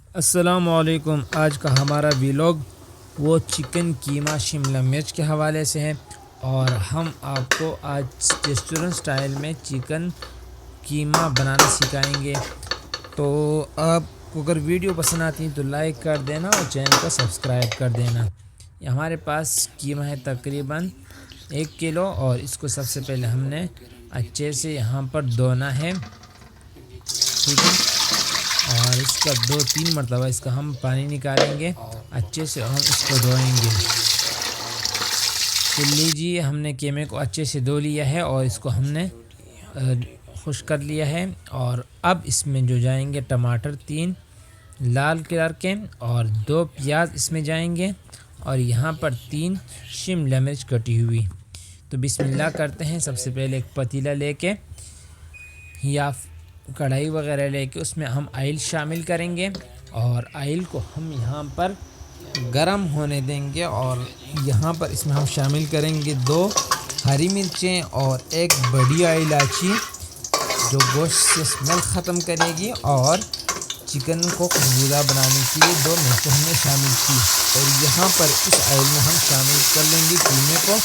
अस्सलामुअलैकुम। आज का हमारा व्लॉग वो चिकन कीमा शिमला मिर्च के हवाले से है और हम आपको आज रेस्टोरेंट स्टाइल में चिकन कीमा बनाना सिखाएंगे। तो आपको अगर वीडियो पसंद आती है तो लाइक कर देना और चैनल को सब्सक्राइब कर देना। हमारे पास कीमा है तकरीबन 1 किलो और इसको सबसे पहले हमने अच्छे से यहाँ पर धोना है, ठीक है। और इसका 2-3 मरतबा इसका हम पानी निकालेंगे, अच्छे से हम इसको धोएंगे। तो लीजिए, हमने कीमे को अच्छे से धो लिया है और इसको हमने खुश कर लिया है। और अब इसमें जो जाएंगे टमाटर 3 लाल कलर के और 2 प्याज इसमें जाएंगे और यहाँ पर 3 शिमला मिर्च कटी हुई। तो बिस्मिल्लाह करते हैं। सबसे पहले एक पतीला लेके या कढ़ाई वगैरह लेके उसमें हम ऑयल शामिल करेंगे और ऑयल को हम यहाँ पर गरम होने देंगे। और यहाँ पर इसमें हम शामिल करेंगे 2 हरी मिर्चें और 1 बड़ी इलायची जो गोश्त से स्मेल ख़त्म करेगी और चिकन को खुशबूदार बनाने के लिए 2 मिर्चें हमने शामिल की। और यहाँ पर इस ऑयल में हम शामिल कर लेंगे कीमे को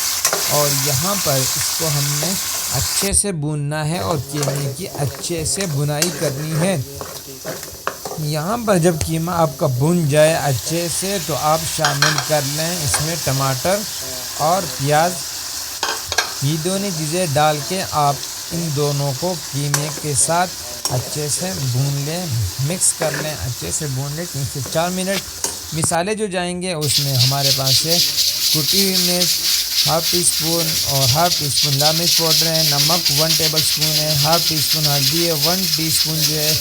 और यहाँ पर इसको हमने अच्छे से भूनना है और कीमे की अच्छे से भुनाई करनी है। यहाँ पर जब कीमा आपका भुन जाए अच्छे से तो आप शामिल कर लें इसमें टमाटर और प्याज। ये दोनों चीज़ें डाल के आप इन दोनों को कीमे के साथ अच्छे से भून लें, मिक्स कर लें, अच्छे से भून लें 3 से 4 मिनट। मिसाले जो जाएंगे उसमें हमारे पास है कुटी हुई मिर्च ½ टीस्पून और ½ टीस्पून लाल मिर्च पाउडर है, नमक 1 टेबलस्पून है, ½ टीस्पून हल्दी है, 1 टीस्पून जो है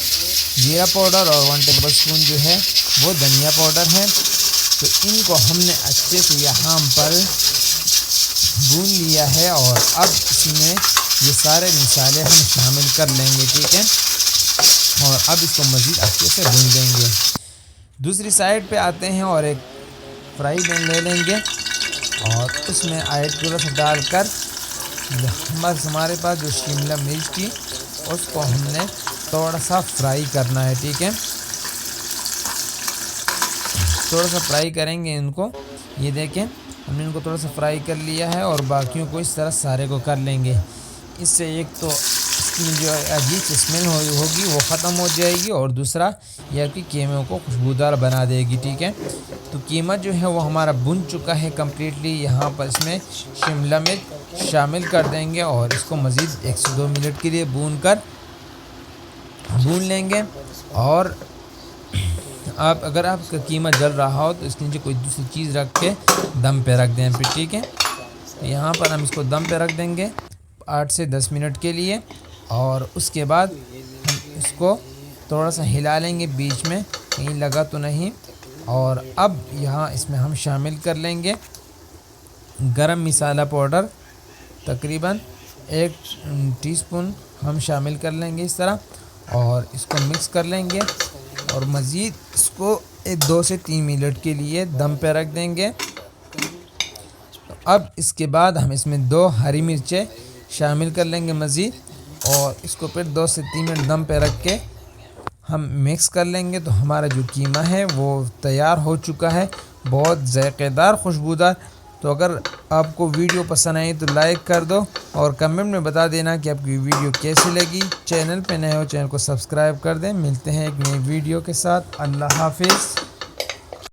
जीरा पाउडर और 1 टेबलस्पून जो है वो धनिया पाउडर है। तो इनको हमने अच्छे से यहाँ पर भून लिया है और अब इसमें ये सारे मिसाले हम शामिल कर लेंगे, ठीक है। और अब इसको मज़ीद अच्छे से भून देंगे। दूसरी साइड पे आते हैं और एक फ्राई पैन ले लेंगे और उसमें ऑयल थोड़ा सा डालकर हमारे पास जो शिमला मिर्च थी उसको हमने थोड़ा सा फ्राई करना है, ठीक है। थोड़ा सा फ्राई करेंगे इनको। ये देखें, हमने इनको थोड़ा सा फ्राई कर लिया है और बाकियों को इस तरह सारे को कर लेंगे। इससे एक तो इसमें जो अजीब स्मेल होगी वो ख़त्म हो जाएगी और दूसरा यह कि कीमे को खुशबूदार बना देगी, ठीक है। तो कीमा जो है वो हमारा भुन चुका है कम्प्लीटली। यहाँ पर इसमें शिमला मिर्च शामिल कर देंगे और इसको मज़ीद 1 से 2 मिनट के लिए भून लेंगे। और आप अगर आपका कीमा जल रहा हो तो इसके नीचे कोई दूसरी चीज़ रख के दम पे रख दें फिर, ठीक है। तो यहाँ पर हम इसको दम पे रख देंगे 8 से 10 मिनट के लिए और उसके बाद हम इसको थोड़ा सा हिला लेंगे, बीच में कहीं लगा तो नहीं। और अब यहाँ इसमें हम शामिल कर लेंगे गरम मसाला पाउडर, तकरीबन 1 टीस्पून हम शामिल कर लेंगे इस तरह और इसको मिक्स कर लेंगे और मज़ीद इसको 2 से 3 मिनट के लिए दम पे रख देंगे। तो अब इसके बाद हम इसमें 2 हरी मिर्चें शामिल कर लेंगे मज़ीद और इसको फिर 2 से 3 मिनट दम पे रख के हम मिक्स कर लेंगे। तो हमारा जो कीमा है वो तैयार हो चुका है, बहुत ज़ायक़ेदार, खुशबूदार। तो अगर आपको वीडियो पसंद आई तो लाइक कर दो और कमेंट में बता देना कि आपकी वीडियो कैसी लगी। चैनल पे नए हो चैनल को सब्सक्राइब कर दें। मिलते हैं एक नई वीडियो के साथ। अल्लाह हाफिज़।